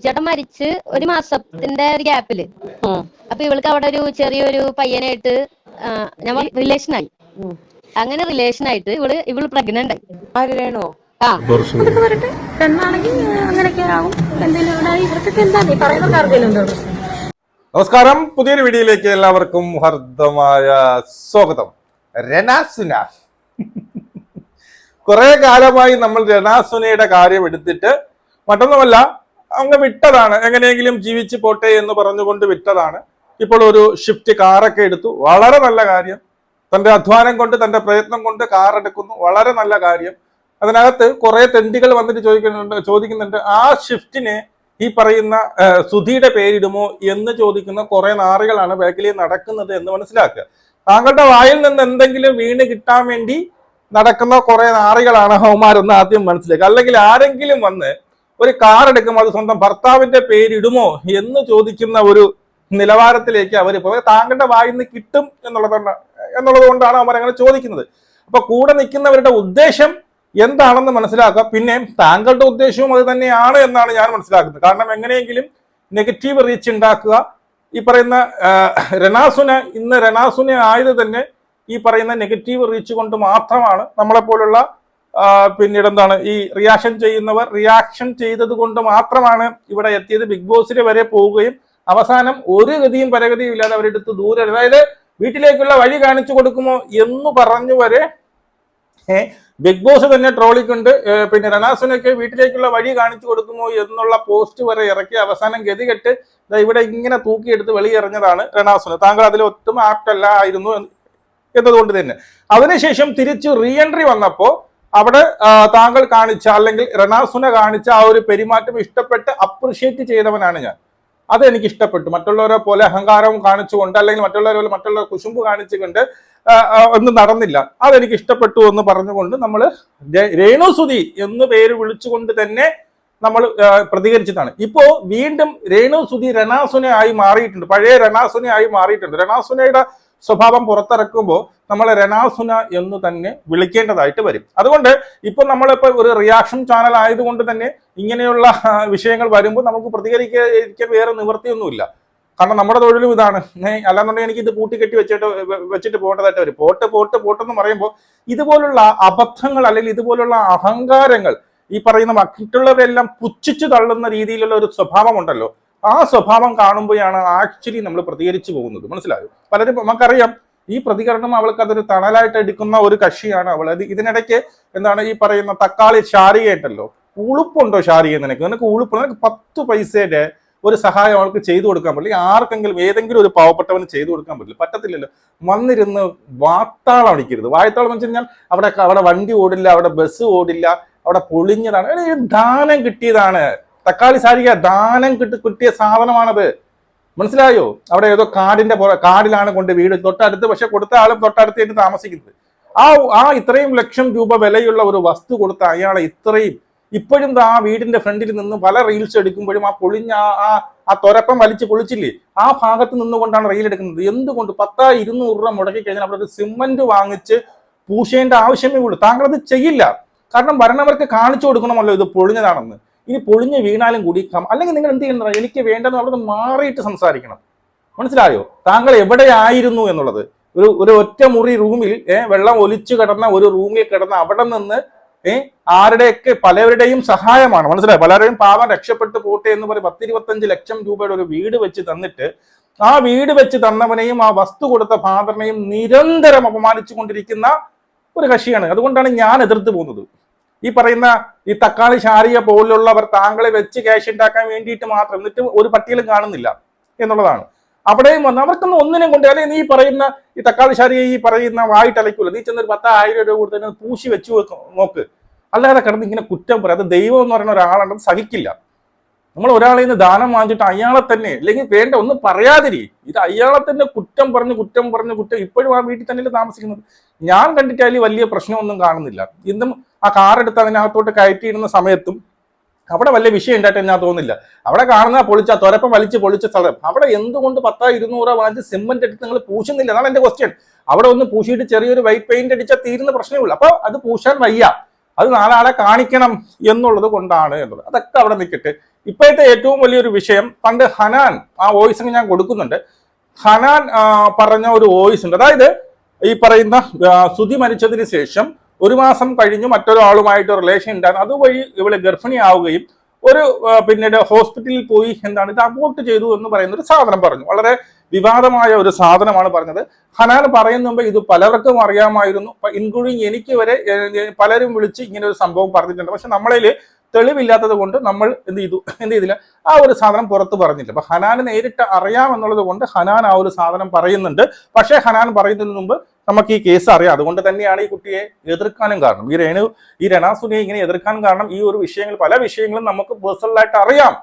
ചേട്ടൻ മരിച്ച് ഒരു മാസത്തിന്റെ ഒരു ഗ്യാപ്പില് അപ്പൊ ഇവൾക്ക് അവിടെ ഒരു ചെറിയൊരു പയ്യനായിട്ട് ഞങ്ങൾ റിലേഷനായി. അങ്ങനെ റിലേഷനായിട്ട് ഇവള് പ്രഗ്നന്റ് ആയി. ആര് വേണോ? അതൊക്കെ വരട്ടെ. പെണ്ണാണെങ്കിൽ അങ്ങനെയൊക്കെ ആവും. എന്തെങ്കിലും ഇവർക്കൊക്കെ എന്താ നീ പറയുന്ന ആർക്കെങ്കിലും എന്തോ പ്രശ്നം. നമസ്കാരം, പുതിയൊരു വീഡിയോയിലേക്ക് എല്ലാവർക്കും ഹർദ്ദമായ സ്വാഗതം. രനാസുന കുറെ കാലമായി നമ്മൾ രനാസുനയുടെ കാര്യം എടുത്തിട്ട് മറ്റൊന്നുമല്ല അങ്ങ് വിട്ടതാണ്, എങ്ങനെയെങ്കിലും ജീവിച്ചു പോട്ടെ എന്ന് പറഞ്ഞുകൊണ്ട് വിട്ടതാണ്. ഇപ്പോൾ ഒരു ഷിഫ്റ്റ് കാറൊക്കെ എടുത്തു, വളരെ നല്ല കാര്യം. തന്റെ അധ്വാനം കൊണ്ട് തന്റെ പ്രയത്നം കൊണ്ട് കാർ എടുക്കുന്നു, വളരെ നല്ല കാര്യം. അതിനകത്ത് കുറെ തെണ്ടികൾ വന്നിട്ട് ചോദിക്കുന്നുണ്ട് ആ ഷിഫ്റ്റിനെ ഈ പറയുന്ന സുധിയുടെ പേരിടുമോ എന്ന് ചോദിക്കുന്ന കുറെ നാറികളാണ് ബാക്കിൽ നടക്കുന്നത് എന്ന് മനസ്സിലാക്കുക. താങ്കളുടെ വായിൽ നിന്ന് എന്തെങ്കിലും വീണ് കിട്ടാൻ വേണ്ടി നടക്കുന്ന കുറെ നാറികളാണ് ഹൗമാരെന്ന് ആദ്യം മനസ്സിലാക്കുക. അല്ലെങ്കിൽ ആരെങ്കിലും വന്ന് ഒരു കാർ എടുക്കുമ്പോൾ അത് സ്വന്തം ഭർത്താവിന്റെ പേരിടുമോ എന്ന് ചോദിക്കുന്ന ഒരു നിലവാരത്തിലേക്ക് അവർ പോയി. താങ്കളുടെ വായിൽ നിന്ന് കിട്ടും എന്നുള്ളത് കൊണ്ടാണ് അവരങ്ങനെ ചോദിക്കുന്നത്. അപ്പൊ കൂടെ നിൽക്കുന്നവരുടെ ഉദ്ദേശം എന്താണെന്ന് മനസ്സിലാക്കുക. പിന്നെ താങ്കളുടെ ഉദ്ദേശവും അത് തന്നെയാണ് എന്നാണ് ഞാൻ മനസ്സിലാക്കുന്നത്. കാരണം എങ്ങനെയെങ്കിലും നെഗറ്റീവ് റീച്ച് ഉണ്ടാക്കുക. ഈ പറയുന്ന രനാസുന ഇന്ന് രനാസുന ആയത് തന്നെ ഈ പറയുന്ന നെഗറ്റീവ് റീച്ച് കൊണ്ട് മാത്രമാണ്. നമ്മളെപ്പോലുള്ള പിന്നീട് എന്താണ് ഈ റിയാക്ഷൻ ചെയ്യുന്നവർ റിയാക്ഷൻ ചെയ്തത് കൊണ്ട് മാത്രമാണ് ഇവിടെ എത്തിയത്. ബിഗ് ബോസിൽ വരെ പോവുകയും അവസാനം ഒരു ഗതിയും പരഗതിയും ഇല്ലാതെ അവരെടുത്ത് ദൂരെ, അതായത് വീട്ടിലേക്കുള്ള വഴി കാണിച്ചു കൊടുക്കുമോ എന്ന് പറഞ്ഞു വരെ ബിഗ് ബോസ് തന്നെ ട്രോളിക്കൊണ്ട് പിന്നെ രനാസുനയ്ക്ക് വീട്ടിലേക്കുള്ള വഴി കാണിച്ചു കൊടുക്കുമോ എന്നുള്ള പോസ്റ്റ് വരെ ഇറക്കി അവസാനം ഗതികെട്ട് ഇവിടെ ഇങ്ങനെ തൂക്കിയെടുത്ത് വെളിയെറിഞ്ഞതാണ് രനാസുന. താങ്കൾ അതിൽ ഒട്ടും ആപ്റ്റല്ല ആയിരുന്നു എന്നതുകൊണ്ട് തന്നെ അതിനുശേഷം തിരിച്ചു റീ എൻട്രി വന്നപ്പോൾ അവിടെ താങ്കൾ കാണിച്ച അല്ലെങ്കിൽ രനാസുന കാണിച്ച ആ ഒരു പെരുമാറ്റം ഇഷ്ടപ്പെട്ട് അപ്രിഷിയേറ്റ് ചെയ്തവനാണ് ഞാൻ. അത് എനിക്ക് ഇഷ്ടപ്പെട്ടു. മറ്റുള്ളവരെ പോലെ അഹങ്കാരം കാണിച്ചുകൊണ്ട് അല്ലെങ്കിൽ മറ്റുള്ളവരെ പോലെ മറ്റുള്ള കുശുമ്പ് കാണിച്ചുകൊണ്ട് ഒന്നും നടന്നില്ല. അതെനിക്ക് ഇഷ്ടപ്പെട്ടു എന്ന് പറഞ്ഞുകൊണ്ട് നമ്മൾ രേണുസുതി എന്ന് പേര് വിളിച്ചുകൊണ്ട് തന്നെ നമ്മൾ പ്രതികരിച്ചതാണ്. ഇപ്പോ വീണ്ടും രേണുസുതി രനാസുന ആയി മാറിയിട്ടുണ്ട്, പഴയ രനാസുന ആയി മാറിയിട്ടുണ്ട്. രനാസുനയുടെ സ്വഭാവം പുറത്തിറക്കുമ്പോൾ നമ്മൾ രനാസുന എന്ന് തന്നെ വിളിക്കേണ്ടതായിട്ട് വരും. അതുകൊണ്ട് ഇപ്പൊ നമ്മളിപ്പോ ഒരു റിയാക്ഷൻ ചാനൽ ആയതുകൊണ്ട് തന്നെ ഇങ്ങനെയുള്ള വിഷയങ്ങൾ വരുമ്പോൾ നമുക്ക് പ്രതികരിക്കാൻ വേറെ നിവൃത്തിയൊന്നുമില്ല. കാരണം നമ്മുടെ തൊഴിലും ഇതാണ്. അല്ലാന്നുണ്ടെങ്കിൽ എനിക്ക് ഇത് പൂട്ടിക്കെട്ടി വെച്ചിട്ട് പോകേണ്ടതായിട്ട് വരും. പോട്ടെന്ന് പറയുമ്പോൾ ഇതുപോലുള്ള അബദ്ധങ്ങൾ അല്ലെങ്കിൽ ഇതുപോലുള്ള അഹങ്കാരങ്ങൾ ഈ പറയുന്ന മറ്റുള്ളവരെല്ലാം പുച്ഛിച്ചു തള്ളുന്ന രീതിയിലുള്ള ഒരു സ്വഭാവം ഉണ്ടല്ലോ, ആ സ്വഭാവം കാണുമ്പോഴാണ് ആക്ച്വലി നമ്മൾ പ്രതികരിച്ചു പോകുന്നത്. മനസ്സിലായോ? പലരും നമുക്കറിയാം ഈ പ്രതികരണം അവൾക്ക് അതൊരു തണലായിട്ട് എടുക്കുന്ന ഒരു കക്ഷിയാണ് അവൾ. ഇതിനിടയ്ക്ക് എന്താണ് ഈ പറയുന്ന തക്കാളി ഷാരികയായിട്ടല്ലോ, ഉളുപ്പുണ്ടോ ഷാരിക? നിനക്ക് ഉളുപ്പ്, നിനക്ക് 10 പൈസയുടെ ഒരു സഹായം അവൾക്ക് ചെയ്തു കൊടുക്കാൻ പറ്റില്ല. ആർക്കെങ്കിലും ഏതെങ്കിലും ഒരു പാവപ്പെട്ടവന് ചെയ്തു കൊടുക്കാൻ പറ്റില്ല, പറ്റത്തില്ലല്ലോ. വന്നിരുന്ന് വാത്താളം അടിക്കരുത്. വായത്താളം എന്ന് വെച്ച് കഴിഞ്ഞാൽ അവിടെ വണ്ടി ഓടില്ല, അവിടെ ബസ് ഓടില്ല, അവിടെ പൊളിഞ്ഞതാണ്, ദാനം കിട്ടിയതാണ്. തക്കാളി സാരിക ദാനം കിട്ടിയ സാധനമാണത്, മനസ്സിലായോ? അവിടെ ഏതോ കാടിലാണ് കൊണ്ട് വീട് തൊട്ടടുത്ത്, പക്ഷെ കൊടുത്ത ആളും തൊട്ടടുത്തായിട്ട് താമസിക്കുന്നത്. ആ ഇത്രയും ലക്ഷം രൂപ വിലയുള്ള ഒരു വസ്തു കൊടുത്ത അയാളെ ഇപ്പോഴും ആ വീടിന്റെ ഫ്രണ്ടിൽ നിന്ന് പല റീൽസ് എടുക്കുമ്പോഴും ആ പൊളിഞ്ഞ ആ തൊരപ്പം വലിച്ച് പൊളിച്ചില്ലേ, ആ ഭാഗത്ത് നിന്നുകൊണ്ടാണ് റീൽ എടുക്കുന്നത്. എന്തുകൊണ്ട് 1000-200 രൂപ മുടക്കി കഴിഞ്ഞാൽ അവിടെ ഒരു സിമന്റ് വാങ്ങിച്ച് പൂശേണ്ട ആവശ്യമേ ഉള്ളൂ. താങ്കളത് ചെയ്യില്ല. കാരണം വരണവർക്ക് കാണിച്ചു കൊടുക്കണമല്ലോ ഇത് പൊളിഞ്ഞതാണെന്ന്. ഇനി പൊളിഞ്ഞ് വീണാലും കൂടി അല്ലെങ്കിൽ നിങ്ങൾ എന്ത് ചെയ്യണം, എനിക്ക് വേണ്ടെന്ന് അവിടെ നിന്ന് മാറിയിട്ട് സംസാരിക്കണം. മനസ്സിലായോ? താങ്കൾ എവിടെയായിരുന്നു എന്നുള്ളത്. ഒരു ഒറ്റ മുറി റൂമിൽ വെള്ളം ഒലിച്ചു കിടന്ന ഒരു റൂമിൽ കിടന്ന അവിടെ നിന്ന് ആരുടെയൊക്കെ പലരുടെയും സഹായമാണ്, മനസ്സിലായോ? പലരുടെയും പാവം രക്ഷപ്പെട്ടു പോട്ടെ എന്ന് പറയും 10-25 ലക്ഷം രൂപയുടെ ഒരു വീട് വെച്ച് തന്നിട്ട് ആ വീട് വെച്ച് തന്നവനെയും ആ വസ്തു കൊടുത്ത ഫാദറിനെയും നിരന്തരം അപമാനിച്ചു കൊണ്ടിരിക്കുന്ന ഒരു കക്ഷിയാണ്. അതുകൊണ്ടാണ് ഞാൻ എതിർത്ത് പോകുന്നത്. ഈ പറയുന്ന ഈ തക്കാളി ഷാരിയ പോലുള്ളവർ താങ്കളെ വെച്ച് ക്യാഷ് ഉണ്ടാക്കാൻ വേണ്ടിയിട്ട് മാത്രം, എന്നിട്ട് ഒരു പട്ടികയിലും കാണുന്നില്ല എന്നുള്ളതാണ്. അവിടെയും വന്ന് അവർക്കൊന്നും ഒന്നിനും കൊണ്ട്, അല്ലെങ്കിൽ നീ പറയുന്ന ഈ തക്കാളി ഷാരിയ ഈ പറയുന്ന വായിട്ടലയ്ക്കൂല, നീ ചെന്നൊരു 10,000 രൂപ കൊടുത്ത് പൂശി വെച്ച് നോക്ക്. അല്ലാതെ കിടന്ന് ഇങ്ങനെ കുറ്റം പറയാം. അത് ദൈവം എന്ന് പറയുന്ന ഒരാളുണ്ടെന്ന് സഹിക്കില്ല. നമ്മൾ ഒരാളിൽ നിന്ന് ദാനം വാങ്ങിച്ചിട്ട് അയാളെ തന്നെ, അല്ലെങ്കിൽ വേണ്ട ഒന്നും പറയാതിരി, ഇത് അയാളെ തന്നെ കുറ്റം പറഞ്ഞ് ഇപ്പോഴും ആ വീട്ടിൽ തന്നെയല്ലേ താമസിക്കുന്നത്. ഞാൻ കണ്ടിട്ട് അതിൽ വലിയ പ്രശ്നമൊന്നും കാണുന്നില്ല. ഇന്നും ആ കാറെടുത്ത് അതിനകത്തോട്ട് കയറ്റിയിടുന്ന സമയത്തും അവിടെ വലിയ വിഷയം ഉണ്ടായിട്ട് ഞാൻ തോന്നുന്നില്ല. അവിടെ കാണുന്ന തൊരപ്പം പൊളിച്ച സ്ഥലം, അവിടെ എന്തുകൊണ്ട് 1000-200 രൂപ വാങ്ങിച്ച് സിമെന്റ് എടുത്ത് നിങ്ങൾ പൂശുന്നില്ല? അതാണ് എന്റെ ക്വസ്റ്റ്യൻ. അവിടെ ഒന്ന് പൂശിയിട്ട് ചെറിയൊരു വൈറ്റ് പെയിന്റ് അടിച്ചാൽ തീരുന്ന പ്രശ്നമേ ഉള്ളൂ. അപ്പൊ അത് പൂശാൻ വയ്യ. അത് നാലാളെ കാണിക്കണം എന്നുള്ളത് കൊണ്ടാണ് എന്നുള്ളത്. അതൊക്കെ അവിടെ നിൽക്കട്ടെ. ഇപ്പോഴത്തെ ഏറ്റവും വലിയൊരു വിഷയം, പണ്ട് ഹനാൻ ആ വോയിസ് ഞാൻ കൊടുക്കുന്നുണ്ട്. ഹനാൻ പറഞ്ഞ ഒരു വോയിസ് ഉണ്ട്. അതായത് ഈ പറയുന്ന സുധി മരിച്ചതിന് ശേഷം 1 മാസം കഴിഞ്ഞ് മറ്റൊരാളുമായിട്ട് റിലേഷൻ ഉണ്ടായിരുന്നു. അതുവഴി ഇവള് ഗർഭിണിയാവുകയും പിന്നീട് ഹോസ്പിറ്റലിൽ പോയി ഇത് അബോർട്ട് ചെയ്തു എന്ന് പറയുന്ന ഒരു സാധനം പറഞ്ഞു. വളരെ വിവാദമായ ഒരു സാധനമാണ് പറഞ്ഞത്. ഹനാൻ പറയുന്ന മുമ്പ് ഇത് പലർക്കും അറിയാമായിരുന്നു, ഇൻക്ലൂഡിങ് എനിക്ക് വരെ. പലരും വിളിച്ച് ഇങ്ങനെ ഒരു സംഭവം പറഞ്ഞിട്ടുണ്ട്. പക്ഷെ നമ്മളിൽ തെളിവില്ലാത്തത് കൊണ്ട് നമ്മൾ എന്ത് ചെയ്തില്ല, ആ ഒരു സാധനം പുറത്ത് പറഞ്ഞില്ല. അപ്പൊ ഹനാന് നേരിട്ട് അറിയാമെന്നുള്ളത് കൊണ്ട് ഹനാൻ ആ ഒരു സാധനം പറയുന്നുണ്ട്. പക്ഷേ ഹനാൻ പറയുന്നതിന് മുമ്പ് നമുക്ക് ഈ കേസ് അറിയാം. അതുകൊണ്ട് തന്നെയാണ് ഈ കുട്ടിയെ എതിർക്കാനും കാരണം. ഈ രണാസുനെ ഇങ്ങനെ എതിർക്കാൻ കാരണം ഈ ഒരു പല വിഷയങ്ങളും നമുക്ക് പേഴ്സണലായിട്ട് അറിയാം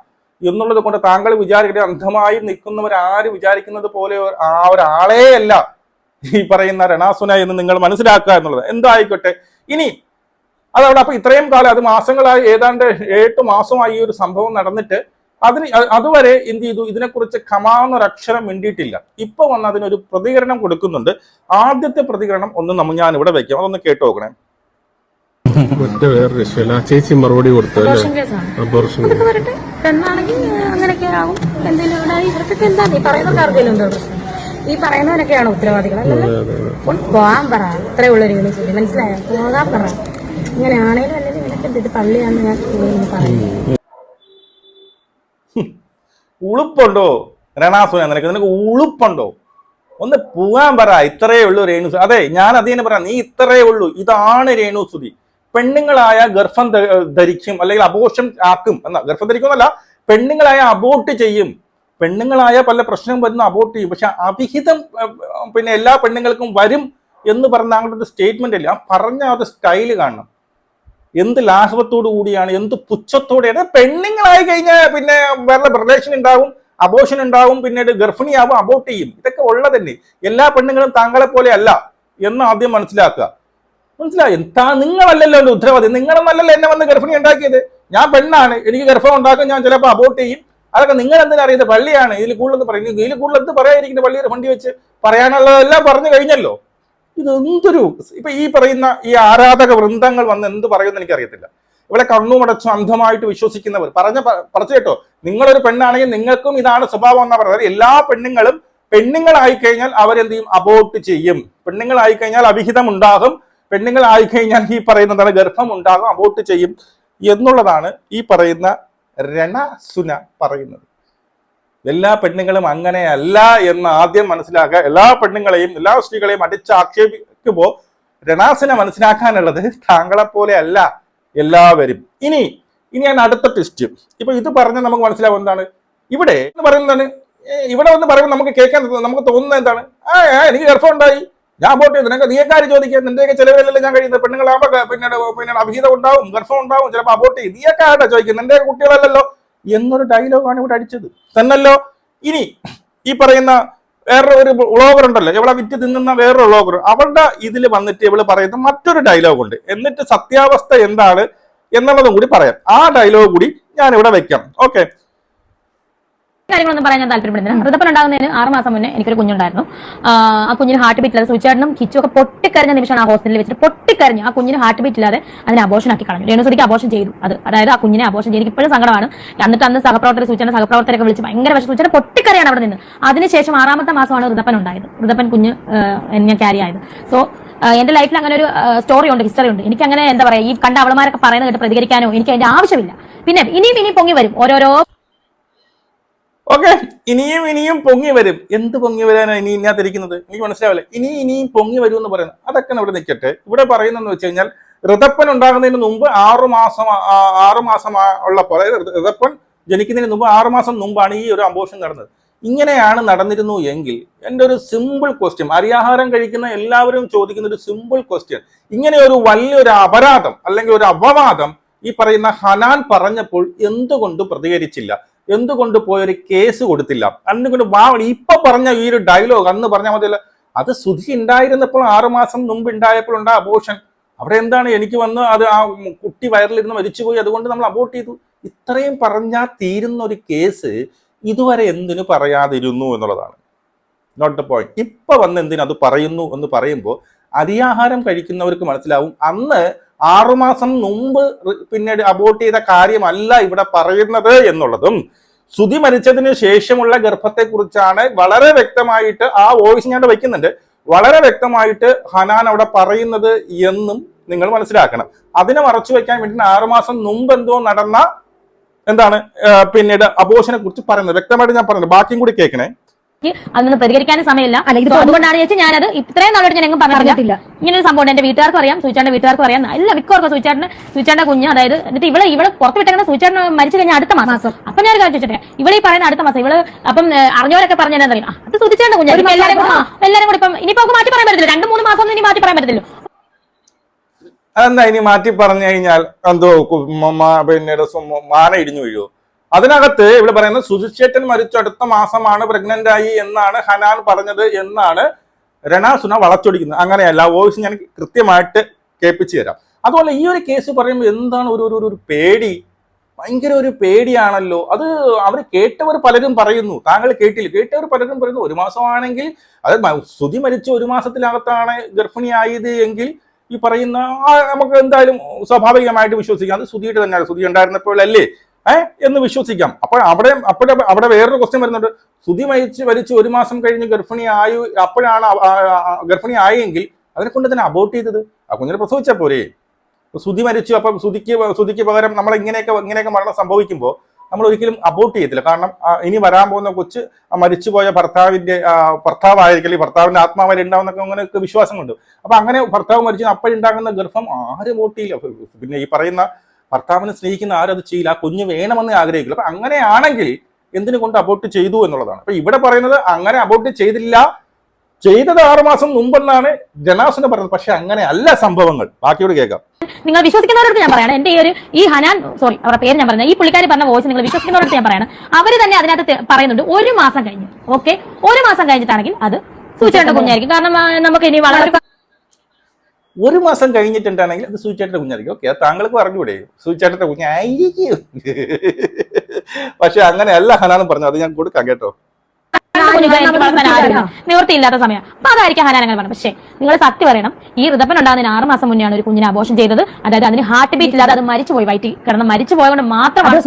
എന്നുള്ളത് കൊണ്ട് താങ്കൾ വിചാരിക്കട്ടെ, അന്ധമായി നിൽക്കുന്നവരാര് വിചാരിക്കുന്നത് പോലെ ആ ഒരാളേ അല്ല ഈ പറയുന്ന രണാസുന എന്ന് നിങ്ങൾ മനസ്സിലാക്കുക എന്നുള്ളത്. എന്തായിക്കോട്ടെ, ഇനി അതവിടെ അപ്പൊ ഇത്രയും കാലം, അത് മാസങ്ങളായി, ഏതാണ്ട് 8 മാസമായി ഈ ഒരു സംഭവം നടന്നിട്ട് അതുവരെ എന്ത് ചെയ്തു, ഇതിനെക്കുറിച്ച് കമാന്നൊരക്ഷരം മിണ്ടിയിട്ടില്ല. ഇപ്പൊ വന്ന് അതിനൊരു പ്രതികരണം കൊടുക്കുന്നുണ്ട്. ആദ്യത്തെ പ്രതികരണം ഞാൻ ഇവിടെ വെക്കാം, അതൊന്ന് കേട്ടു നോക്കണേ. വേറൊരു ചേച്ചി മറുപടി കൊടുത്തു. പെണ്ണാണെങ്കിൽ അങ്ങനെയൊക്കെ ആവും. എന്തെങ്കിലും ഇവിടെ ഇവർക്കൊക്കെ എന്താ ഈ പറയുന്നവർക്കാർക്കെങ്കിലും എന്തോ പ്രശ്നം? ഈ പറയുന്നവരൊക്കെയാണ് ഉത്തരവാദികൾ. പോകാൻ പറ, അത്രേ ഉള്ളൊരു യൂണിവേഴ്സിറ്റി, മനസ്സിലായോ? പോകാൻ പറ. ഇങ്ങനെയാണേലും അല്ലെങ്കിൽ നിനക്ക് എന്ത് പള്ളിയാണെന്ന് ഞാൻ പറയുന്നത്. ഉളുപ്പുണ്ടോ രണാസുന? നിനക്ക് ഉളുപ്പുണ്ടോ? ഒന്ന് പോകാൻ പറ. ഇത്രയേ ഉള്ളൂ രേണുസുതി. അതെ, ഞാൻ അതിനെ പറയാം. നീ ഇത്രയേ ഉള്ളൂ. ഇതാണ് രേണുസുതി. പെണ്ണുങ്ങളായ ഗർഭം ധരിക്കും, അല്ലെങ്കിൽ അബോർഷൻ ആക്കും. ഗർഭം ധരിക്കുന്നല്ല, പെണ്ണുങ്ങളായ അബോർട്ട് ചെയ്യും. പെണ്ണുങ്ങളായ പല പ്രശ്നം വരുന്ന അബോർട്ട് ചെയ്യും. പക്ഷെ അവിഹിതം പിന്നെ എല്ലാ പെണ്ണുങ്ങൾക്കും വരും എന്ന് പറഞ്ഞ അങ്ങോട്ട് ഒരു സ്റ്റേറ്റ്മെന്റ് അല്ലേ. ആ പറഞ്ഞ ഒരു സ്റ്റൈല് കാണണം. എന്ത് ലാഘവത്തോടു കൂടിയാണ്, എന്ത് പുച്ഛത്തോടെയാണ്. പെണ്ണുങ്ങളായി കഴിഞ്ഞാൽ പിന്നെ വേറെ റിലേഷൻ ഉണ്ടാവും, അബോർഷൻ ഉണ്ടാവും, പിന്നീട് ഗർഭിണിയാവും, അബോർട്ട് ചെയ്യും. ഇതൊക്കെ ഉള്ളതന്നെ. എല്ലാ പെണ്ണുങ്ങളും താങ്കളെ പോലെ അല്ല എന്ന് ആദ്യം മനസ്സിലാക്കുക. മനസ്സിലായി? നിങ്ങളല്ലല്ലോ എന്റെ ഉത്തരവാദി. നിങ്ങളെന്നല്ലല്ലോ എന്നെ വന്ന് ഗർഭിണി ഉണ്ടാക്കിയത്. ഞാൻ പെണ്ണാണ്, എനിക്ക് ഗർഭം ഉണ്ടാക്കും, ഞാൻ ചിലപ്പോൾ അബോർട്ട് ചെയ്യും. അതൊക്കെ നിങ്ങൾ എന്തിനാ അറിയുന്നത്? പള്ളിയാണ് ഇതിൽ കൂടുതൽ പറയുന്നത്. ഇതിൽ കൂടുതൽ എന്ത് പറയാതിരിക്കുന്നത്? പള്ളിയുടെ ഫണ്ടി വെച്ച് പറയാനുള്ളതെല്ലാം പറഞ്ഞു കഴിഞ്ഞല്ലോ. ഇത് എന്തൊരു ഇപ്പൊ ഈ പറയുന്ന ഈ ആരാധക വൃന്ദങ്ങൾ വന്ന് എന്ത് പറയുമെന്ന് എനിക്കറിയത്തില്ല. ഇവിടെ കണ്ണുമടച്ചു അന്ധമായിട്ട് വിശ്വസിക്കുന്നവർ പറഞ്ഞു കേട്ടോ, നിങ്ങളൊരു പെണ്ണാണെങ്കിൽ നിങ്ങൾക്കും ഇതാണ് സ്വഭാവം എന്നാ പറയുന്നത്. എല്ലാ പെണ്ണുങ്ങളും പെണ്ണുങ്ങളായി കഴിഞ്ഞാൽ അവരെന്ത് ചെയ്യും? അബോർട്ട് ചെയ്യും. പെണ്ണുങ്ങളായി കഴിഞ്ഞാൽ അവിഹിതം ഉണ്ടാകും. പെണ്ണുങ്ങളായി കഴിഞ്ഞാൽ ഈ പറയുന്നതാണ് ഗർഭം ഉണ്ടാകും, അബോർട്ട് ചെയ്യും എന്നുള്ളതാണ് ഈ പറയുന്ന രണസുന പറയുന്നത്. എല്ലാ പെണ്ണുങ്ങളും അങ്ങനെയല്ല എന്ന് ആദ്യം മനസ്സിലാക്കുക. എല്ലാ പെണ്ണുങ്ങളെയും എല്ലാ സ്ത്രീകളെയും അടിച്ചാക്ഷേപിക്കുമ്പോൾ രണാസുന മനസ്സിലാക്കാനുള്ളത് താങ്കളെപ്പോലെ അല്ല എല്ലാവരും. ഇനി ഞാൻ അടുത്ത ടെസ്റ്റ്. ഇപ്പൊ ഇത് പറഞ്ഞാൽ നമുക്ക് മനസ്സിലാവും എന്താണ് ഇവിടെ പറയുന്നതാണ്. ഇവിടെ ഒന്ന് പറയുമ്പോൾ നമുക്ക് കേൾക്കാൻ നമുക്ക് തോന്നുന്നത് എന്താണ്? എനിക്ക് ഗർഭം ഉണ്ടായി, ഞാൻ അബോർട്ട് ചെയ്തു. നിനക്ക് നീക്കാര് ചോദിക്കുക, നിന്റെയൊക്കെ ചിലവിലല്ലേ ഞാൻ കഴിയുന്നത്? പെണ്ണുങ്ങളാകുമ്പോൾ പിന്നീട് അഭിഹിതം ഉണ്ടാവും, ഗർഭം ഉണ്ടാവും, ചിലപ്പോൾ അബോർട്ട് ചെയ്യും. നീയൊക്കെ ആയിട്ടാ ചോദിക്കുന്നത്, നിന്റെ കുട്ടികളല്ലല്ലോ എന്നൊരു ഡയലോഗാണ് ഇവിടെ അടിച്ചത് തന്നല്ലോ. ഇനി ഈ പറയുന്ന വേറൊരു വ്ളോഗർ ഉണ്ടല്ലോ, ഇവളെ വിറ്റ് തിന്നുന്ന വേറൊരു വ്ളോഗർ, അവളുടെ ഇതിൽ വന്നിട്ട് ഇവള് പറയുന്ന മറ്റൊരു ഡയലോഗ് ഉണ്ട്. എന്നിട്ട് സത്യാവസ്ഥ എന്താണ് എന്നുള്ളതും കൂടി പറയാം. ആ ഡയലോഗ് കൂടി ഞാൻ ഇവിടെ വെക്കാം. ഓക്കെ, കാര്യങ്ങളൊന്നും പറയാൻ ഞാൻ താല്പര്യപ്പെടുന്നില്ല. ഋതപ്പൻ ഉണ്ടാകുന്നതിന് 6 മാസം മുന്നേ എനിക്കൊരു കുഞ്ഞുണ്ടായിരുന്നു. ആ കുഞ്ഞിന് ഹാർട്ട് ബീറ്റ് ഇല്ലാതെ സുചേട്ടനും കിച്ചു ഒക്കെ പൊട്ടിക്കരഞ്ഞ നിമിഷമാണ് ആ ഹോസ്പിറ്റലിൽ വെച്ചിട്ട് പൊട്ടിക്കരഞ്ഞു. ആ കുഞ്ഞിന് ഹാർട്ട് ബീറ്റ് ഇല്ലാതെ അതിനെ അബോർഷൻ ആക്കി കളഞ്ഞു. രേണുസുതിക്ക് അബോർഷൻ ചെയ്തു. അതായത് ആ കുഞ്ഞിനെ അബോർഷൻ ചെയ്ത് ഇപ്പോഴും സങ്കടമാണ്. എന്നിട്ട് അന്ന് സുചേട്ടന്റെ സഹപ്രവർത്തകരൊക്കെ വിളിച്ച് ഭയങ്കര സുചേട്ടൻ പൊട്ടിക്കരയാണ് അവിടെ നിന്ന്. അതിനുശേഷം 6ാമത്തെ മാസമാണ് ഋതപ്പൻ ഉണ്ടായത്. ഋതപ്പൻ കുഞ്ഞ് ഞാൻ ക്യാരി ആയത്. സോ എന്റെ ലൈഫിൽ അങ്ങനെ ഒരു സ്റ്റോറി ഉണ്ട്, ഹിസ്റ്ററി ഉണ്ട്. എനിക്ക് അങ്ങനെ എന്താ പറയാ, ഈ കണ്ട അവളമാരൊക്കെ പറയുന്നത് കേട്ട് പ്രതികരിക്കാനോ എനിക്ക് അതിന്റെ ആവശ്യമില്ല. പിന്നെ ഇനിയും പൊങ്ങി വരും ഓരോരോ. ഓക്കെ, ഇനിയും പൊങ്ങി വരും. എന്ത് പൊങ്ങി വരാനാണ് ഇനി ഇതിനകത്തിരിക്കുന്നത്? എനിക്ക് മനസ്സിലാവില്ല. ഇനിയും പൊങ്ങി വരും എന്ന് പറയുന്നത്. അതൊക്കെ ഇവിടെ നിൽക്കട്ടെ. ഇവിടെ പറയുന്നതെന്ന് വെച്ച് കഴിഞ്ഞാൽ ഋതപ്പൻ ഉണ്ടാകുന്നതിന് മുമ്പ് 6 മാസം ഉള്ളപ്പോൾ, അതായത് ഋതപ്പൻ ജനിക്കുന്നതിന് മുമ്പ് 6 മാസം മുമ്പാണ് ഈ ഒരു അബോർഷൻ നടന്നത്. ഇങ്ങനെയാണ് നടന്നിരുന്നു എങ്കിൽ എൻ്റെ ഒരു സിമ്പിൾ ക്വസ്റ്റ്യൻ, അരിയാഹാരം കഴിക്കുന്ന എല്ലാവരും ചോദിക്കുന്ന ഒരു സിമ്പിൾ ക്വസ്റ്റ്യൻ, ഇങ്ങനെ ഒരു വലിയൊരു അപരാധം അല്ലെങ്കിൽ ഒരു അപവാദം ഈ പറയുന്ന ഹനാൻ പറഞ്ഞപ്പോൾ എന്തുകൊണ്ട് പ്രതികരിച്ചില്ല? എന്തുകൊണ്ട് പോയൊരു കേസ് കൊടുത്തില്ല? അതുകൊണ്ട് ഇപ്പൊ പറഞ്ഞ ഈ ഒരു ഡയലോഗ് അന്ന് പറഞ്ഞാൽ മതിയല്ല. അത് സുധി ഉണ്ടായിരുന്നപ്പോൾ 6 മാസം മുമ്പ് ഉണ്ടായപ്പോൾ ഉണ്ടായ അബോർഷൻ, അവിടെ എന്താണ് എനിക്ക് വന്ന് അത് ആ കുട്ടി വയറിലിരുന്ന് മരിച്ചുപോയി, അതുകൊണ്ട് നമ്മൾ അബോർട്ട് ചെയ്തു. ഇത്രയും പറഞ്ഞാൽ തീരുന്ന ഒരു കേസ് ഇതുവരെ എന്തിനു പറയാതിരുന്നു എന്നുള്ളതാണ് നോട്ട് ദ പോയിന്റ്. ഇപ്പൊ വന്ന് എന്തിനു അത് പറയുന്നു എന്ന് പറയുമ്പോൾ അരിയാഹാരം കഴിക്കുന്നവർക്ക് മനസ്സിലാവും. അന്ന് 6 മാസം മുമ്പ് പിന്നീട് അബോർട്ട് ചെയ്ത കാര്യമല്ല ഇവിടെ പറയുന്നത് എന്നുള്ളതും, സുധി മരിച്ചതിന് ശേഷമുള്ള ഗർഭത്തെക്കുറിച്ചാണ് വളരെ വ്യക്തമായിട്ട് ആ വോയിസ് ഞാൻ വയ്ക്കുന്നുണ്ട്, വളരെ വ്യക്തമായിട്ട് ഹനാൻ അവിടെ പറയുന്നത് എന്നും നിങ്ങൾ മനസ്സിലാക്കണം. അതിനെ മറച്ചു വെക്കാൻ വേണ്ടി 6 മാസം മുമ്പ് എന്തോ നടന്ന പിന്നീട് അബോർഷനെ കുറിച്ച് പറയുന്നത് വ്യക്തമായിട്ട് ഞാൻ പറയുന്നത്. ബാക്കിയും കൂടി കേൾക്കണേ. അതൊന്നും പ്രതികരിക്കാനും സമയമില്ല. അതുകൊണ്ടാണ് ചേച്ചി ഞാനത് ഇത്രയും നാളോട്ട് ഞാൻ എങ്ങും പറഞ്ഞിട്ടില്ല. ഇങ്ങനെ ഒരു സംഭവം എന്റെ വീട്ടുകാർക്കും അറിയാം, സൂചാന്റെ വീട്ടുകാർക്കും അറിയാം, എല്ലാ മിക്കവർക്കും സൂചാന്റെ കുഞ്ഞ്, അതായത് എന്നിട്ട് ഇവിടെ പുറത്ത് വിട്ടേക്കുന്ന സൂചാൻ മരിച്ചു കഴിഞ്ഞാൽ അടുത്ത മാസം. അപ്പൊ ഞാൻ ചോദിച്ചിട്ടെ ഇവിടെ ഈ പറയുന്ന അടുത്ത മാസം ഇവള് അപ്പം അറിഞ്ഞവരൊക്കെ പറഞ്ഞാൽ എന്താ അറിയാം, അത് സൂചിച്ചേണ്ട കുഞ്ഞ്, എല്ലാരും കൂടി ഇപ്പം ഇനിയിപ്പോ മാറ്റി പറയാൻ പറ്റത്തില്ല, 2-3 മാസം ഒന്നും ഇനി മാറ്റി പറയാൻ പറ്റത്തില്ല. അതെന്താ ഇനി മാറ്റി പറഞ്ഞു കഴിഞ്ഞാൽ എന്തോ പിന്നീട് മാന ഇടിഞ്ഞു വീഴുവോ? അതിനകത്ത് ഇവിടെ പറയുന്നത് സുധിച്ചേട്ടൻ മരിച്ചു അടുത്ത മാസമാണ് പ്രഗ്നന്റ് ആയി എന്നാണ് ഹനാൻ പറഞ്ഞത് എന്നാണ് രണാസുന വളച്ചൊടിക്കുന്നത്. അങ്ങനെയല്ല, വോയിസ് ഞാൻ കൃത്യമായിട്ട് കേൾപ്പിച്ചു തരാം. അതുപോലെ ഈ ഒരു കേസ് പറയുമ്പോൾ എന്താണ് ഒരു പേടി, ഭയങ്കര ഒരു പേടിയാണല്ലോ. അത് അവർ കേട്ടവർ പലരും പറയുന്നു, താങ്കൾ കേട്ടില്ല, കേട്ടവർ പലരും പറയുന്നു 1 മാസമാണെങ്കിൽ, അത് സുധി മരിച്ച 1 മാസത്തിനകത്താണ് ഗർഭിണിയായത് എങ്കിൽ ഈ പറയുന്ന നമുക്ക് എന്തായാലും സ്വാഭാവികമായിട്ട് വിശ്വസിക്കാം, അത് സുധിയുടെ തന്നെയാണ്, സുധി ഉണ്ടായിരുന്നപ്പോഴല്ലേ എന്ന് വിശ്വസിക്കാം. അവിടെ വേറൊരു ക്വസ്റ്റ്യൻ വരുന്നുണ്ട്, സുധി മരിച്ച് 1 മാസം കഴിഞ്ഞ് അപ്പോഴാണ് ഗർഭിണി ആയെങ്കിൽ അതിനെ കൊണ്ട് തന്നെ അബോർട്ട് ചെയ്തത്, ആ കുഞ്ഞിനെ പ്രസവിച്ചാൽ പോരെ? സുധി മരിച്ചു, അപ്പം സുധിക്ക് പകരം നമ്മൾ ഇങ്ങനെയൊക്കെ മരണം സംഭവിക്കുമ്പോൾ നമ്മൾ ഒരിക്കലും അബോർട്ട് ചെയ്യത്തില്ല. കാരണം ഇനി വരാൻ പോകുന്ന കൊച്ച് മരിച്ചുപോയ ഭർത്താവായിരിക്കും, ഭർത്താവിന്റെ ആത്മാവിൽ ഉണ്ടാവുന്നൊക്കെ അങ്ങനെയൊക്കെ വിശ്വാസമുണ്ട്. അപ്പൊ അങ്ങനെ ഭർത്താവ് മരിച്ചു അപ്പോഴുണ്ടാകുന്ന ഗർഭം ആരും അബോർട്ട് ചെയ്യില്ല. പിന്നെ ഈ പറയുന്ന ഭർത്താവിനെ സ്നേഹിക്കുന്ന ആരും അത് ചെയ്യില്ല, ആ കുഞ്ഞ് വേണമെന്ന് ആഗ്രഹിക്കില്ല. അപ്പൊ അങ്ങനെയാണെങ്കിൽ എന്തിനു കൊണ്ട് അബോർട്ട് ചെയ്തു എന്നുള്ളതാണ്. അപ്പൊ ഇവിടെ പറയുന്നത് അങ്ങനെ അബോർട്ട് ചെയ്തില്ല, ചെയ്തത് 6 മാസം മുമ്പെന്നാണ് ജനാസുന പറഞ്ഞത്. പക്ഷെ അങ്ങനെ അല്ല സംഭവങ്ങൾ. ബാക്കിയോട് കേൾക്കാം. നിങ്ങൾ വിശ്വസിക്കുന്നവരോട് ഞാൻ പറയണം, എന്റെ ഈ ഹനാൻ, സോറി അവരുടെ പേര് ഞാൻ പറഞ്ഞത്, ഈ പുള്ളിക്കാരി പറഞ്ഞ വോയിസ് നിങ്ങൾ വിശ്വസിക്കുന്നവരോട് ഞാൻ പറയണം. അവര് തന്നെ അതിനകത്ത് പറയുന്നുണ്ട് 1 മാസം കഴിഞ്ഞു. ഓക്കെ, 1 മാസം കഴിഞ്ഞിട്ടാണെങ്കിൽ അത് സൂചിച്ചേട്ട കുഞ്ഞായിരിക്കും. കാരണം നമുക്ക് ഇനി വളരെ 1 മാസം കഴിഞ്ഞിട്ടുണ്ടാണെങ്കിൽ അത് സൂചിച്ചേട്ടന്റെ കുഞ്ഞായിരിക്കും. ഓക്കെ, അത് താങ്കൾക്ക് പറഞ്ഞുകൂടെ സൂചിച്ചേട്ടന്റെ കുഞ്ഞായിരിക്കും. പക്ഷെ അങ്ങനെയല്ല ഹനാൻ പറഞ്ഞു, അത് ഞാൻ കൊടുക്കാം കേട്ടോ. നിവൃത്തിയില്ലാത്ത സമയം, അപ്പൊ അതായിരിക്കും ഹനാൻ അങ്ങനെ പറഞ്ഞു. പക്ഷേ നിങ്ങൾ സത്യം പറയണം, ഈ ഋതപ്പൻ ഉണ്ടാകുന്നതിന് 6 മാസം മുന്നെയാണ് ഒരു കുഞ്ഞിനെ അബോർഷൻ ചെയ്തത്. അതായത് അതിന് ഹാർട്ട് ബീറ്റ് ഇല്ലാതെ അത് മരിച്ചുപോയി, വയറ്റിൽ കിടന്ന് മരിച്ചുപോയത് കൊണ്ട് മാത്രമാണ്.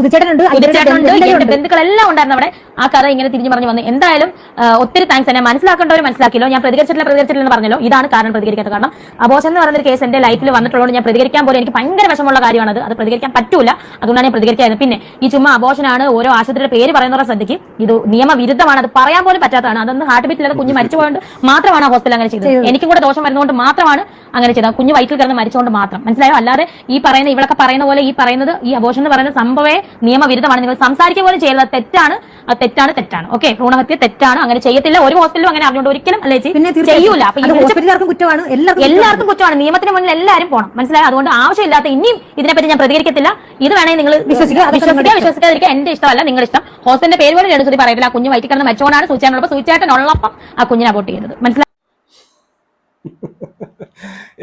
ബന്ധുക്കളെല്ലാം ഉണ്ടായിരുന്നു അവിടെ. ആ കഥ ഇങ്ങനെ തിരിഞ്ഞു പറഞ്ഞു വന്നു. എന്തായാലും ഒത്തിരി താങ്ക്സ്. എന്നെ മനസ്സിലാക്കേണ്ടവർ മനസ്സിലാക്കിയല്ലോ. ഞാൻ പ്രതികരിച്ചിട്ടില്ലെന്ന് പറഞ്ഞല്ലോ, ഇതാണ് കാരണം പ്രതികരിക്കാത്ത. കാരണം അബോർഷൻ എന്ന് പറയുന്ന ഒരു കേസ് എന്റെ ലൈഫിൽ വന്നിട്ടുള്ളത് ഞാൻ പ്രതികരിക്കാൻ പോലും എനിക്ക് ഭയങ്കര വിഷമമുള്ള കാര്യമാണ്. അത് പ്രതികരിക്കാൻ പറ്റൂല, അതുകൊണ്ടാണ് ഞാൻ പ്രതികരിക്കാതെ. പിന്നെ ഈ ചുമ്മാ അബോർഷനാണ് ഓരോ ആശുപത്രിയുടെ പേര് പറയുന്നവരുടെ ശ്രദ്ധിക്കും, ഇത് നിയമവിരുദ്ധമാണ്, അത് പറയാൻ പോലും പറ്റാത്തതാണ്. അതൊന്ന് ഹാർട്ട് ബീറ്റ് ഇല്ലാതെ കുഞ്ഞ് മരിച്ചുപോയത് മാത്രമാണ് ആ ഹോസ്പിറ്റൽ അങ്ങനെ ചെയ്തത്. എനിക്കും കൂടെ ദോഷം വരുന്നതുകൊണ്ട് മാത്രമാണ് അങ്ങനെ ചെയ്തത്, കുഞ്ഞ് വയറ്റിൽ കിടന്ന് മരിച്ചുകൊണ്ട് മാത്രം. മനസ്സിലായോ? അല്ലാതെ ഈ പറയുന്ന ഇവളൊക്കെ പറയുന്ന പോലെ ഈ അബോർഷൻ എന്ന് പറയുന്ന സംഭവേ നിയമവിരുദ്ധമാണ്. നിങ്ങൾ സംസാരിക്കുക പോലും ചെയ്യുന്നത് തെറ്റാണ്, തെറ്റാണ്. ഓക്കെ, ഭ്രൂണഹത്യ തെറ്റാണ്, അങ്ങനെ ചെയ്യത്തില്ല. ഒരു ഹോസ്പിറ്റലും അങ്ങനെ അറിഞ്ഞുകൊണ്ട് ഒരിക്കലും അല്ലേ ചെയ്യൂല. എല്ലാവർക്കും കുറ്റമാണ്, നിയമത്തിന് മുന്നിൽ എല്ലാവരും പോകണം. മനസ്സിലായോ? അതുകൊണ്ട് ആവശ്യമില്ലാത്ത ഇനിയും ഇതിനെപ്പറ്റി ഞാൻ പ്രതികരിക്കത്തില്ല. ഇത് വേണമെങ്കിൽ നിങ്ങൾ വിശ്വസിക്കാതിരിക്കുക, എന്റെ ഇഷ്ടമല്ല, നിങ്ങളുടെ ഇഷ്ടം. ഹോസ്പിറ്റലിന്റെ പേര് പോലും രണ്ടുസൂതി പറയത്തില്ല. ആ കുഞ്ഞ് വയറ്റിൽ കിടന്ന് മരിച്ചുകൊണ്ടാണ് സൂചിച്ചേട്ടനുള്ളപ്പം ആ കുഞ്ഞിനെ അബോർട്ട് ചെയ്തത്. മനസ്സിലായി?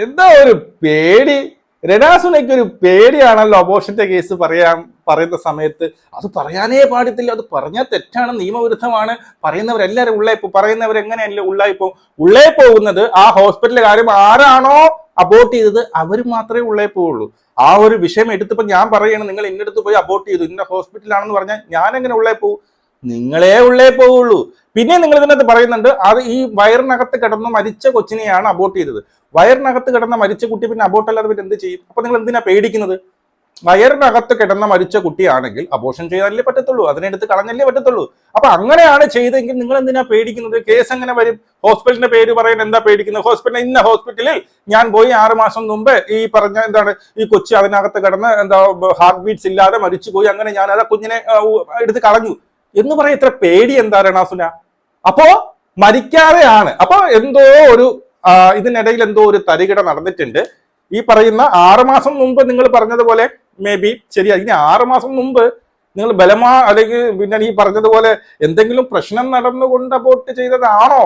എന്താ ഒരു പേടി, രണാസുനയ്ക്ക് ഒരു പേടിയാണല്ലോ അബോർഷന്റെ കേസ് പറയുന്ന സമയത്ത്. അത് പറയാനേ പാടില്ല, അത് പറഞ്ഞാൽ തെറ്റാണ്, നിയമവിരുദ്ധമാണ്. പറയുന്നവരെല്ലാവരും പറയുന്നവരെങ്ങനെയല്ല ഉള്ളേ പോകുന്നത്. ആ ഹോസ്പിറ്റലിലെ കാര്യം ആരാണോ അബോർട്ട് ചെയ്തത് അവർ മാത്രമേ ഉള്ളേ പോവുള്ളൂ. ആ ഒരു വിഷയം എടുത്തപ്പോ ഞാൻ പറയണം, നിങ്ങൾ ഇന്നടുത്ത് പോയി അബോർട്ട് ചെയ്തു, ഇന്ന ഹോസ്പിറ്റലാണെന്ന് പറഞ്ഞാൽ ഞാൻ എങ്ങനെ ഉള്ളേ പോകും? നിങ്ങളെ ഉള്ളേ പോവുള്ളൂ. പിന്നെ നിങ്ങൾ ഇതിനകത്ത് പറയുന്നുണ്ട് അത് ഈ വയറിനകത്ത് കിടന്ന് മരിച്ച കൊച്ചിനെയാണ് അബോർട്ട് ചെയ്തത്. വയറിനകത്ത് കിടന്ന മരിച്ച കുട്ടി പിന്നെ അബോർട്ട് അല്ലാതെ പിന്നെ എന്ത് ചെയ്യും? അപ്പൊ നിങ്ങൾ എന്തിനാ പേടിക്കുന്നത്? വയറിനകത്ത് കിടന്ന മരിച്ച കുട്ടിയാണെങ്കിൽ അബോർഷൻ ചെയ്യാനല്ലേ പറ്റത്തുള്ളൂ, അതിനെടുത്ത് കളഞ്ഞല്ലേ പറ്റത്തുള്ളൂ. അപ്പൊ അങ്ങനെയാണ് ചെയ്തെങ്കിൽ നിങ്ങൾ എന്തിനാ പേടിക്കുന്നത്? കേസ് എങ്ങനെ വരും? ഹോസ്പിറ്റലിന്റെ പേര് പറയാൻ എന്താ പേടിക്കുന്നത്? ഇന്ന ഹോസ്പിറ്റലിൽ ഞാൻ പോയി 6 മാസം മുമ്പ് ഈ പറഞ്ഞ ഈ കൊച്ചി അതിനകത്ത് കിടന്ന് ഹാർട്ട് ബീറ്റ്സ് ഇല്ലാതെ മരിച്ചു പോയി, അങ്ങനെ ഞാൻ ആ കുഞ്ഞിനെ എടുത്ത് കളഞ്ഞു എന്ന് പറയാൻ ഇത്ര പേടി എന്താ രണാസുന? അപ്പോ മരിക്കാതെയാണ്. അപ്പൊ എന്തോ ഒരു ഇതിനിടയിൽ എന്തോ ഒരു തരികിട നടന്നിട്ടുണ്ട്. ഈ പറയുന്ന 6 മാസം മുമ്പ് നിങ്ങൾ പറഞ്ഞതുപോലെ മേ ബി ശരിയാ. ഇനി 6 മാസം മുമ്പ് നിങ്ങൾ അല്ലെങ്കിൽ പിന്നെ ഈ പറഞ്ഞതുപോലെ എന്തെങ്കിലും പ്രശ്നം നടന്നുകൊണ്ട് അബോർട്ട് ചെയ്തതാണോ?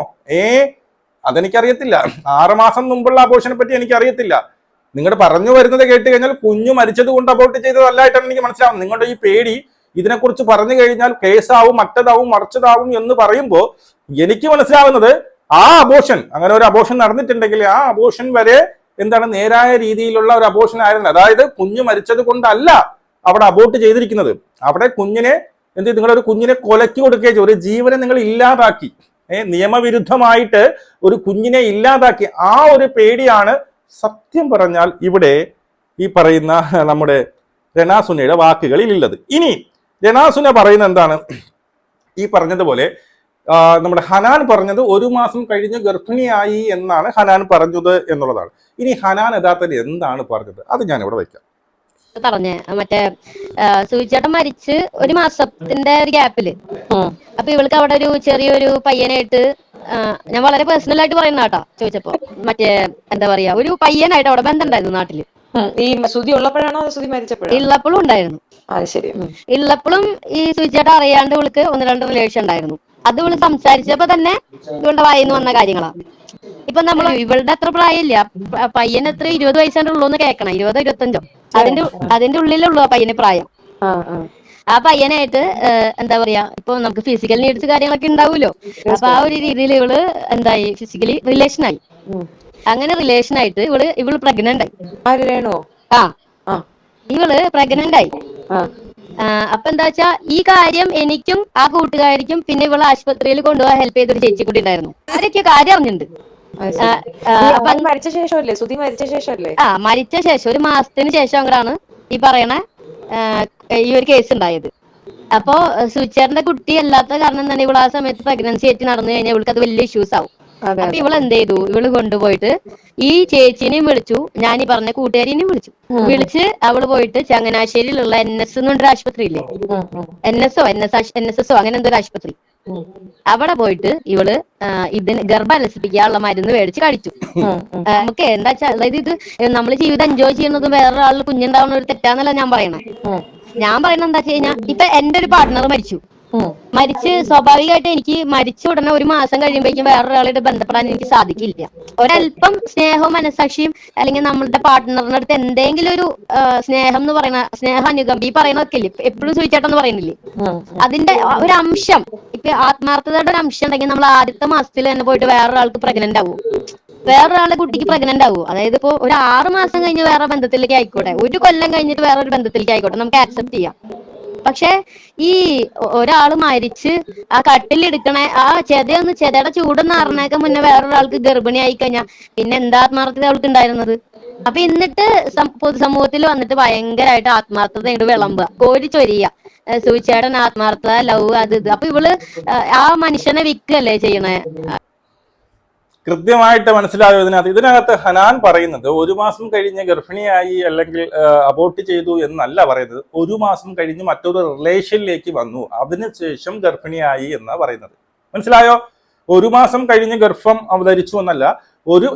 അതെനിക്കറിയത്തില്ല. 6 മാസം മുമ്പുള്ള അബോർഷനെ പറ്റി എനിക്കറിയത്തില്ല. നിങ്ങൾ പറഞ്ഞു വരുന്നത് കേട്ട് കഴിഞ്ഞാൽ കുഞ്ഞു മരിച്ചത് കൊണ്ട് അബോർട്ട് ചെയ്തതല്ലായിട്ടാണ് എനിക്ക് മനസ്സിലാവുന്നത്. നിങ്ങളുടെ ഈ പേടി ഇതിനെക്കുറിച്ച് പറഞ്ഞു കഴിഞ്ഞാൽ കേസാവും, മറ്റതാവും, മറിച്ചതാവും എന്ന് പറയുമ്പോൾ എനിക്ക് മനസ്സിലാവുന്നത് ആ അബോർഷൻ, അങ്ങനെ ഒരു അബോർഷൻ നടന്നിട്ടുണ്ടെങ്കിൽ ആ അബോർഷൻ വരെ എന്താണ് നേരായ രീതിയിലുള്ള ഒരു അബോർഷൻ ആയിരുന്നു. അതായത് കുഞ്ഞ് മരിച്ചത് കൊണ്ടല്ല അവിടെ അബോർട്ട് ചെയ്തിരിക്കുന്നത്. അവിടെ കുഞ്ഞിനെ നിങ്ങളൊരു കുഞ്ഞിനെ കൊലക്കി കൊടുക്കുകയും ചെയ്തു, ഒരു ജീവനെ നിങ്ങൾ ഇല്ലാതാക്കി, നിയമവിരുദ്ധമായിട്ട് ഒരു കുഞ്ഞിനെ ഇല്ലാതാക്കി. ആ ഒരു പേടിയാണ് സത്യം പറഞ്ഞാൽ ഇവിടെ ഈ പറയുന്ന നമ്മുടെ രനാസുനയുടെ വാക്കുകളിൽ ഉള്ളത്. ഇനി രനാസുന പറയുന്നത് എന്താണ്? ഈ പറഞ്ഞതുപോലെ നമ്മുടെ ഹനാൻ പറഞ്ഞത് 1 മാസം കഴിഞ്ഞ് ഗർഭിണിയായി എന്നാണ് ഹനാൻ പറഞ്ഞത് എന്നുള്ളതാണ്. ഇനി ഹനാൻ യഥാർത്ഥത്തിൽ എന്താണ് പറഞ്ഞത് അത് ഞാൻ ഇവിടെ വയ്ക്കാം. പറഞ്ഞേ മറ്റേ സൂചിച്ചേട്ടൻ മരിച്ച് 1 മാസത്തിന്റെ ഒരു ഗ്യാപ്പില് അപ്പൊ ഇവൾക്ക് അവിടെ ഒരു ചെറിയൊരു പയ്യനായിട്ട്, ഞാൻ വളരെ പേഴ്സണൽ ആയിട്ട് പറയുന്ന കേട്ടോ, ചോദിച്ചപ്പോ മറ്റേ എന്താ പറയാ, ഒരു പയ്യനായിട്ട് അവിടെ ബന്ധം ഉണ്ടായിരുന്നു നാട്ടില്. ഈ സുധി ഉള്ളപ്പോഴാണോ സുധി മരിച്ചപ്പോഴാണോ? ഉള്ളപ്പോഴും ഉണ്ടായിരുന്നു. ശരി. ഉള്ളപ്പോഴും ഈ സൂചിച്ചേട്ടൻ അറിയാണ്ട് ഇവൾക്ക് 1-2 റിലേഷൻ ഉണ്ടായിരുന്നു. അത് ഇവള് സംസാരിച്ചപ്പോ തന്നെ ഇവളുടെ വായിന്ന് വന്ന കാര്യങ്ങളാ. ഇപ്പൊ നമ്മൾ ഇവളുടെ അത്ര പ്രായമില്ല, പയ്യന് എത്ര 20 വയസ്സാണ്ട് ഉള്ളൂ എന്ന് കേൾക്കണം, 20-25 അതിന്റെ ഉള്ളിലുള്ളൂ ആ പയ്യന് പ്രായം. ആ പയ്യനായിട്ട് എന്താ പറയാ, ഇപ്പൊ നമുക്ക് ഫിസിക്കൽ നീഡ്സ് കാര്യങ്ങളൊക്കെ ഉണ്ടാവുമല്ലോ. അപ്പൊ ആ ഒരു രീതിയിൽ ഇവള് എന്തായി, ഫിസിക്കലി റിലേഷനായി. അങ്ങനെ റിലേഷനായിട്ട് ഇവള് പ്രഗ്നന്റ് ആയി. ഇവള് പ്രഗ്നന്റ് ആയി. അപ്പൊ എന്താ വെച്ചാ ഈ കാര്യം എനിക്കും ആ കൂട്ടുകാരിക്കും പിന്നെ ഇവള് ആശുപത്രിയിൽ കൊണ്ടുപോകാൻ ഹെൽപ്പ് ചെയ്തൊരു ചേച്ചി കൂടി ഉണ്ടായിരുന്നു. അവരൊക്കെ കാര്യം അറിഞ്ഞിട്ടുണ്ട്. മരിച്ച ശേഷമല്ലേ സുധി മരിച്ച ശേഷമല്ലേ? മരിച്ച ശേഷം 1 മാസത്തിന് ശേഷം അങ്ങോട്ടാണ് ഈ പറയണ ഈ ഒരു കേസ് ഉണ്ടായത്. അപ്പൊ സൂചിച്ചേട്ടന്റെ കുട്ടി അല്ലാത്ത കാരണം തന്നെ ഇവള് ആ സമയത്ത് പ്രഗ്നൻസി ആയിട്ട് നടന്നു കഴിഞ്ഞാൽ ഇവൾക്ക് അത് വലിയ ഇഷ്യൂസ് ആവും. അപ്പൊ ഇവള് എന്ത് ചെയ്തു, ഇവള് കൊണ്ടുപോയിട്ട് ഈ ചേച്ചിനെയും വിളിച്ചു, ഞാൻ ഈ പറഞ്ഞ കൂട്ടുകാരിനെയും വിളിച്ച് അവള് പോയിട്ട് ചങ്ങനാശ്ശേരിയിലുള്ള NS എന്നൊരു ആശുപത്രി ഇല്ലേ, NSSO അങ്ങനെ എന്തോ ഒരു ആശുപത്രി, അവിടെ പോയിട്ട് ഇവള് ഇതിന് ഗർഭലസിപ്പിക്കാനുള്ള മരുന്ന് മേടിച്ച് കഴിച്ചു. നമുക്ക് എന്താ വെച്ചാൽ, അതായത് ഇത് നമ്മള് ജീവിതം എൻജോയ് ചെയ്യുന്നതും വേറൊരാളിൽ കുഞ്ഞുണ്ടാവുന്ന ഒരു തെറ്റാന്നല്ല ഞാൻ പറയണേ. ഞാൻ പറയുന്നത് എന്താ വെച്ച് കഴിഞ്ഞാൽ, ഇപ്പൊ എന്റെ ഒരു പാർട്ട്ണർ മരിച്ച് സ്വാഭാവികമായിട്ട് എനിക്ക് മരിച്ച ഉടനെ 1 മാസം കഴിയുമ്പോഴേക്കും വേറൊരാളായിട്ട് ബന്ധപ്പെടാൻ എനിക്ക് സാധിക്കില്ല. ഒരല്പം സ്നേഹവും മനസാക്ഷിയും അല്ലെങ്കിൽ നമ്മളുടെ പാർട്ട്ണറിന്റെ അടുത്ത് എന്തെങ്കിലും ഒരു സ്നേഹം എന്ന് പറയുന്ന സ്നേഹാനുകമ്പ ഈ പറയുന്നതൊക്കെ ഇല്ലേ, എപ്പോഴും സൂചിച്ചേട്ടെന്ന് പറയുന്നില്ലേ, അതിന്റെ ഒരു അംശം, ഇപ്പൊ ആത്മാർത്ഥതയുടെ ഒരു അംശം ഉണ്ടെങ്കിൽ നമ്മൾ ആദ്യത്തെ മാസത്തിൽ തന്നെ പോയിട്ട് വേറൊരാൾക്ക് പ്രഗ്നന്റ് ആവും, വേറൊരാളുടെ കുട്ടിക്ക് പ്രഗ്നന്റ് ആവും. അതായത് ഇപ്പൊ ഒരു 6 മാസം കഴിഞ്ഞ് വേറെ ബന്ധത്തിലേക്ക് ആയിക്കോട്ടെ, 1 കൊല്ലം കഴിഞ്ഞിട്ട് വേറൊരു ബന്ധത്തിലേക്ക് ആയിക്കോട്ടെ, നമുക്ക് ആക്സെപ്റ്റ് ചെയ്യാം. പക്ഷെ ഈ ഒരാള് മരിച്ച് ആ കട്ടിലെടുക്കണ ആ ചെതയുടെ ചൂടെന്ന് അറിഞ്ഞേക്ക മുന്നേ വേറൊരാൾക്ക് ഗർഭിണി ആയി കഴിഞ്ഞാൽ പിന്നെ എന്താ ആത്മാർത്ഥത അവൾക്ക് ഉണ്ടായിരുന്നത്? അപ്പൊ എന്നിട്ട് പൊതുസമൂഹത്തിൽ വന്നിട്ട് ഭയങ്കരമായിട്ട് ആത്മാർത്ഥത ഇങ്ങോട്ട് വിളമ്പുക, കോരിച്ചൊരിയ, സൂചിച്ചേട്ടൻ ആത്മാർത്ഥത, ലവ്, അത് ഇത്. അപ്പൊ ഇവള് ആ മനുഷ്യനെ വിൽക്കല്ലേ ചെയ്യണേ. കൃത്യമായിട്ട് മനസ്സിലായോ ഇതിനകത്ത് ഹനാൻ പറയുന്നത് 1 മാസം കഴിഞ്ഞ് ഗർഭിണിയായി അല്ലെങ്കിൽ അബോർട്ട് ചെയ്തു എന്നല്ല പറയുന്നത്. 1 മാസം കഴിഞ്ഞ് മറ്റൊരു റിലേഷനിലേക്ക് വന്നു, അതിനുശേഷം ഗർഭിണിയായി എന്നാണ് പറയുന്നത്. മനസ്സിലായോ? 1 മാസം കഴിഞ്ഞ് ഗർഭം അവതരിച്ചു എന്നല്ല,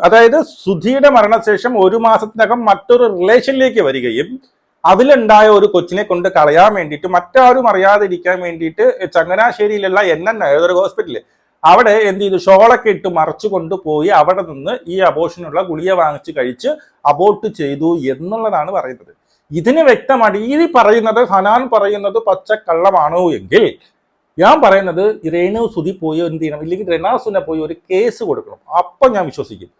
അതായത് സുധിയുടെ മരണശേഷം 1 മാസത്തിനകം മറ്റൊരു റിലേഷനിലേക്ക് വരികയും അതിലുണ്ടായ ഒരു കൊച്ചിനെ കൊണ്ട് കളയാൻ വേണ്ടിയിട്ട്, മറ്റാരും അറിയാതിരിക്കാൻ വേണ്ടിയിട്ട് ചങ്ങനാശ്ശേരിയിലുള്ള ഏതൊരു ഹോസ്പിറ്റലിൽ അവിടെ എന്ത് ചെയ്തു, ഷോളൊക്കെ ഇട്ട് മറച്ചു കൊണ്ടുപോയി അവിടെ നിന്ന് ഈ അബോർഷനുള്ള ഗുളിക വാങ്ങിച്ച് കഴിച്ച് അബോർട്ട് ചെയ്തു എന്നുള്ളതാണ് പറയുന്നത്. ഇതിന് വ്യക്തമാണ് ഈ പറയുന്നത്, ഹനാൻ പറയുന്നത് പച്ചക്കള്ളമാണോ എങ്കിൽ ഞാൻ പറയുന്നത് രേണു സുധി പോയി എന്ത് ചെയ്യണം, ഇല്ലെങ്കിൽ രനാസുന പോയി ഒരു കേസ് കൊടുക്കണം. അപ്പൊ ഞാൻ വിശ്വസിക്കും.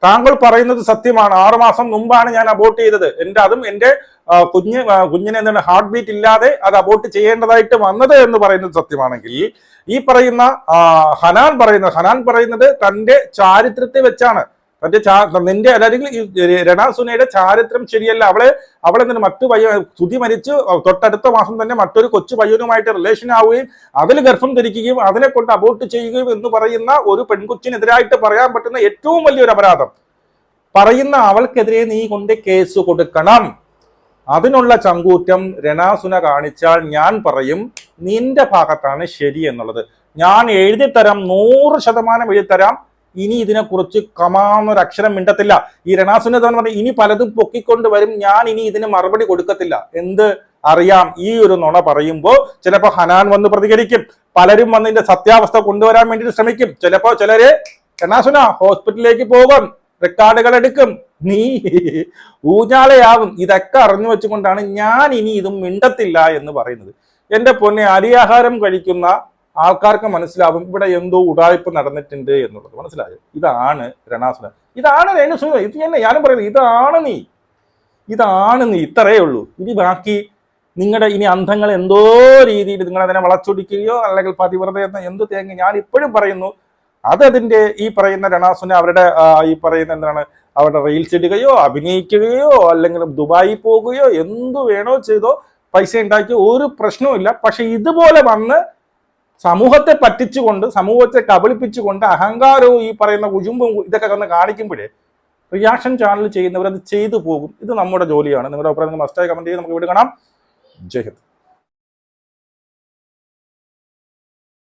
താങ്കൾ പറയുന്നത് സത്യമാണ്, 6 മാസം മുമ്പാണ് ഞാൻ അബോർട്ട് ചെയ്തത്, അതും എന്റെ കുഞ്ഞിനെ എന്താണ് ഹാർട്ട് ബീറ്റ് ഇല്ലാതെ അത് അബോർട്ട് ചെയ്യേണ്ടതായിട്ട് വന്നത് എന്ന് പറയുന്നത് സത്യമാണെങ്കിൽ, ഈ പറയുന്ന ഹനാൻ പറയുന്നത് തന്റെ ചാരിത്രത്തെ വെച്ചാണ്, നിന്റെ അല്ലെങ്കിൽ രനാസുനയുടെ ചാരിത്രം ശരിയല്ല. അവളെ എന്താണ് മറ്റു സുധി മരിച്ച് തൊട്ടടുത്ത മാസം തന്നെ മറ്റൊരു കൊച്ചു പയ്യനുമായിട്ട് റിലേഷൻ ആവുകയും അതിൽ ഗർഭം ധരിക്കുകയും അതിനെ കൊണ്ട് അബോർട്ട് ചെയ്യുകയും എന്ന് പറയുന്ന ഒരു പെൺകുച്ചിനെതിരായിട്ട് പറയാൻ പറ്റുന്ന ഏറ്റവും വലിയൊരു അപരാധം പറയുന്ന അവൾക്കെതിരെ നീ കൊണ്ട് കേസ് കൊടുക്കണം. അതിനുള്ള ചങ്കൂറ്റം രനാസുന കാണിച്ചാൽ ഞാൻ പറയും നിന്റെ ഭാഗത്താണ് ശരി എന്നുള്ളത്. ഞാൻ എഴുതിത്തരാം, 100% എഴുതിത്തരാം. ഇനി ഇതിനെക്കുറിച്ച് കമാന്നൊരു അക്ഷരം മിണ്ടത്തില്ല. ഈ രനാസുന എന്ന് പറഞ്ഞാൽ ഇനി പലതും പൊക്കിക്കൊണ്ട് വരും, ഞാൻ ഇനി ഇതിന് മറുപടി കൊടുക്കത്തില്ല. എന്ത് അറിയാം, ഈ ഒരു നുണ പറയുമ്പോൾ ചിലപ്പോൾ ഹനാൻ വന്ന് പ്രതികരിക്കും, പലരും വന്ന് ഇതിന്റെ സത്യാവസ്ഥ കൊണ്ടുവരാൻ വേണ്ടിയിട്ട് ശ്രമിക്കും. ചിലപ്പോൾ ചിലര് രനാസുന ഹോസ്പിറ്റലിലേക്ക് പോകും, റെക്കോർഡുകൾ എടുക്കും, നീ ഊഞ്ഞാലയാവും. ഇതൊക്കെ അറിഞ്ഞു വെച്ചുകൊണ്ടാണ് ഞാൻ ഇനി ഇതും മിണ്ടത്തില്ല എന്ന് പറയുന്നത്. എന്റെ പൊന്നെ, അരിയാഹാരം കഴിക്കുന്ന ആൾക്കാർക്ക് മനസ്സിലാവും ഇവിടെ എന്തോ ഉടായ്പ നടന്നിട്ടുണ്ട് എന്നുള്ളത്. മനസ്സിലായോ? ഇതാണ് രനാസുന. ഇതാണ് രേണുസുതി. ഇത് തന്നെ ഞാനും പറയുന്നത്, ഇതാണ് നീ ഇത്രയേ ഉള്ളൂ. ഇനി ബാക്കി നിങ്ങളുടെ ഇനി അന്ധങ്ങൾ എന്തോ രീതിയിൽ നിങ്ങളതിനെ വളച്ചൊടിക്കുകയോ അല്ലെങ്കിൽ പതിവ്രത എന്ന എന്ത് തേങ്ങ, ഞാൻ ഇപ്പോഴും പറയുന്നു അതതിന്റെ ഈ പറയുന്ന രണാസുനെ അവരുടെ ഈ പറയുന്ന എന്താണ് അവരുടെ റീൽസ് ഇടുകയോ അഭിനയിക്കുകയോ അല്ലെങ്കിൽ ദുബായി പോകുകയോ എന്തു വേണോ ചെയ്തോ, പൈസ ഉണ്ടാക്കിയോ ഒരു പ്രശ്നവുമില്ല. പക്ഷെ ഇതുപോലെ വന്ന് സമൂഹത്തെ പറ്റിച്ചുകൊണ്ട് സമൂഹത്തെ കബളിപ്പിച്ചുകൊണ്ട് അഹങ്കാരവും ഈ പറയുന്ന കുജുമ്പും ഇതൊക്കെ വന്ന് കാണിക്കുമ്പോഴേ റിയാക്ഷൻ ചാനൽ ചെയ്യുന്നവർ അത് ചെയ്തു പോകും. ഇത് നമ്മുടെ ജോലിയാണ്. നിങ്ങളുടെ അഭിപ്രായം മസ്റ്റായി കമന്റ് ചെയ്ത് നമുക്ക് ഇവിടെ കാണാം. ജയ് ഹിന്ദ്.